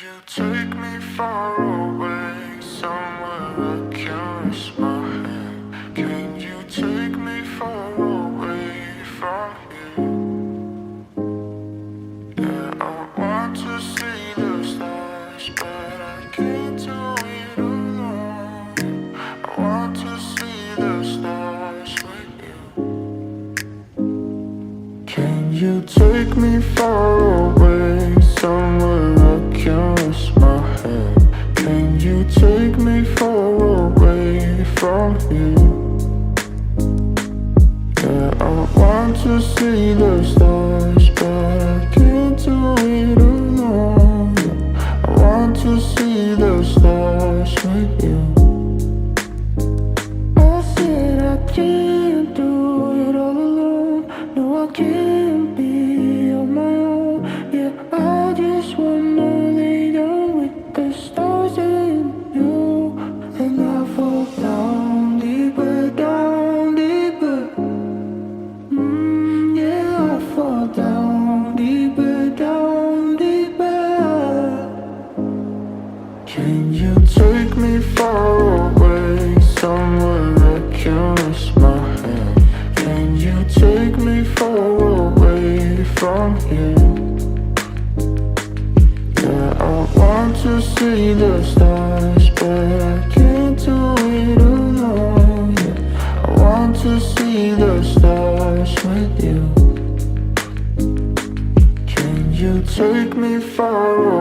you take me far away, somewhere I can rest my hand? Can you take me far away from here? Yeah, I want to see the stars, but I can't do it alone. I want to see the stars with you. Can you take me far away, somewhere I can rest my head? Can you take me far away from here? Yeah, I want to see the stars, but I can't do it alone. Yeah, I want to see the stars with you. I said I can't do it all alone. No, I can't be on my own. Yeah, I just wanna lay down with the stars and you. And I fall down deeper, down deeper. Yeah, I fall down deeper, down deeper. Can you take me far away, somewhere I can rest my head? Can you take me far away from here? Yeah, I want to see the stars, but I can't do it alone. Yeah, I want to see the stars with you. Can you take me far away?